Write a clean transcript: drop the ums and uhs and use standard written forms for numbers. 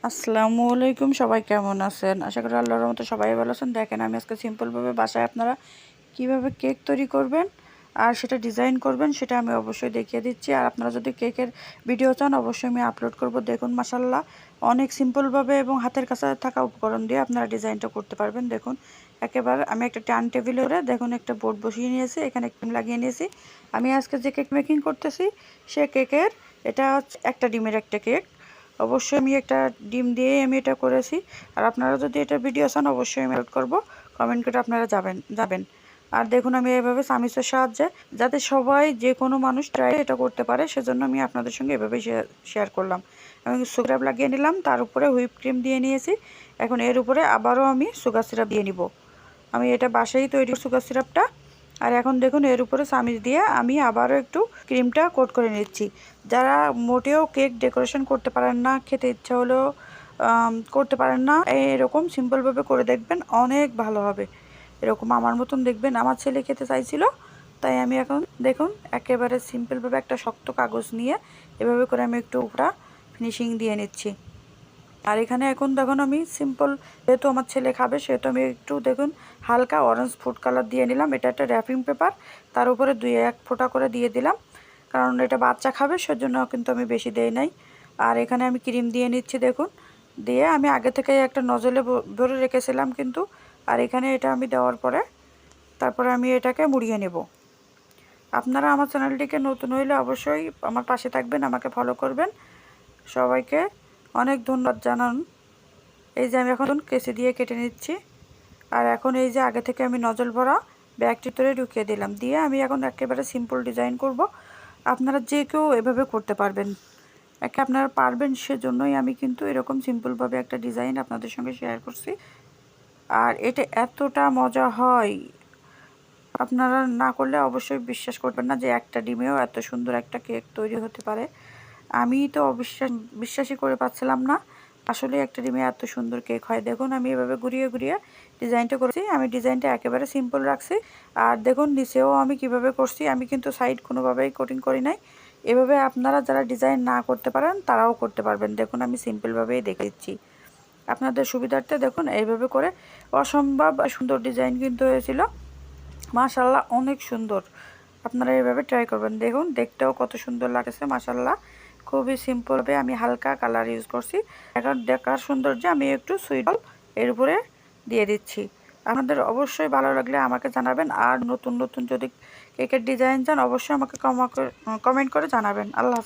আসসালামু আলাইকুম, সবাই কেমন আছেন? আশা করি আল্লাহর রহমতে সবাই ভালো আছেন। দেখেন আমি আজকে সিম্পলভাবে বাসায় আপনারা কিভাবে কেক তৈরি করবেন আর সেটা ডিজাইন করবেন সেটা আমি অবশ্যই দেখিয়ে দিচ্ছি। আর আপনারা যদি কেকের ভিডিও চান অবশ্যই আমি আপলোড করব। দেখুন মাশাআল্লাহ অনেক সিম্পলভাবে এবং হাতের কাছে থাকা উপকরণ দিয়ে আপনারা ডিজাইনটা করতে পারবেন। দেখুন একেবারে আমি একটা টার্ন টেবিলের দেখুন একটা বোর্ড বসিয়ে নিয়েছি, এখানে ক্রিম লাগিয়ে নিয়েছি। আমি আজকে যে কেক মেকিং করতেছি সে কেকের এটা হচ্ছে একটা ডিমের একটা কেক। অবশ্যই আমি একটা ডিম দিয়েই আমি এটা করেছি। আর আপনারা যদি এটা ভিডিও চান অবশ্যই আমি আপলোড করব, কমেন্ট করে আপনারা যাবেন। আর দেখুন আমি এভাবে চামিচের সাহায্যে যাতে সবাই যে কোনো মানুষ ট্রাই এটা করতে পারে সেজন্য আমি আপনাদের সঙ্গে এভাবেই শেয়ার করলাম। আমি সুগার লাগিয়ে নিলাম, তার উপরে হুইপ ক্রিম দিয়ে নিয়েছি। এখন এর উপরে আবারও আমি সুগার সিরাপ দিয়ে নিব। আমি এটা বাসায় তৈরি সুগার সিরাপটা। আর এখন দেখুন এর উপরে চামিচ দিয়ে আমি আবারও একটু ক্রিমটা কোট করে নিচ্ছি। যারা মোটেও কেক ডেকোরেশন করতে পারেন না, খেতে ইচ্ছা হলেও করতে পারেন না, এরকম সিম্পলভাবে করে দেখবেন, অনেক ভালো হবে। এরকম আমার মতন দেখবেন আমার ছেলে খেতে চাইছিল, তাই আমি এখন দেখুন একেবারে সিম্পলভাবে একটা শক্ত কাগজ নিয়ে এভাবে করে আমি একটু উপরা ফিনিশিং দিয়ে নিচ্ছি। আর এখানে এখন দেখুন আমি সিম্পল, যেহেতু আমার ছেলে খাবে সেহেতু আমি একটু দেখুন হালকা অরেঞ্জ ফুড কালার দিয়ে নিলাম। এটা একটা র্যাপিং পেপার, তার উপরে 2-1 ফোঁটা করে দিয়ে দিলাম, কারণ এটা বাচ্চা খাবে সেজন্য কিন্তু আমি বেশি দেই নাই। আর এখানে আমি ক্রিম দিয়ে নিচ্ছি দেখুন, দিয়ে আমি আগে থেকে একটা নজলে ভরে রেখেছিলাম কিন্তু। আর এখানে এটা আমি দেওয়ার পরে তারপরে আমি এটাকে মুড়িয়ে নেব। আপনারা আমার চ্যানেলটিকে নতুন হইলে অবশ্যই আমার পাশে থাকবেন, আমাকে ফলো করবেন। সবাইকে অনেক ধন্যবাদ জানান। এই যে আমি এখন কেচি দিয়ে কেটে নিচ্ছি। আর এখন এই যে আগে থেকে আমি নজল ভরা ব্যাগটির ভিতরে ঢুকিয়ে দিলাম, দিয়ে আমি এখন একেবারে সিম্পল ডিজাইন করব। আপনারা যে কেউ এভাবে করতে পারবেন, আপনারা পারবেন সেজন্যই আমি কিন্তু এরকম সিম্পলভাবে একটা ডিজাইন আপনাদের সঙ্গে শেয়ার করছি। আর এটা এতটা মজা হয়, আপনারা না করলে অবশ্যই বিশ্বাস করবেন না যে একটা ডিমেও এত সুন্দর একটা কেক তৈরি হতে পারে। আমি তো বিশ্বাসই করে পাচ্ছিলাম না আসলে একটা ডিমে এত সুন্দর কেক হয়। দেখুন আমি এভাবে ঘুরিয়ে ঘুরিয়ে ডিজাইনটা করেছি। আমি ডিজাইনটা একেবারে সিম্পল রাখছি। আর দেখুন নিচেও আমি কিভাবে করছি, আমি কিন্তু সাইড কোনোভাবেই কোটিং করি নাই। এভাবে আপনারা যারা ডিজাইন না করতে পারেন তারাও করতে পারবেন। দেখুন আমি সিম্পলভাবেই দেখে দিচ্ছি আপনাদের সুবিধার্থে। দেখুন এইভাবে করে অসম্ভব সুন্দর ডিজাইন কিন্তু হয়েছিল, মাশাআল্লাহ অনেক সুন্দর। আপনারা এইভাবে ট্রাই করবেন, দেখুন দেখতেও কত সুন্দর লাগছে মাশাআল্লাহ। খুবই সিম্পলভাবে আমি হালকা কালার ইউজ করছি। এখন দেখার সৌন্দর্য আমি একটু সুইট এর উপরে দিয়ে দিচ্ছি। আপনাদের অবশ্যই ভালো লাগলে আমাকে জানাবেন। আর নতুন নতুন যদি কেকের ডিজাইন চান অবশ্যই আমাকে কমেন্ট করে জানাবেন। আল্লাহ হাফেজ।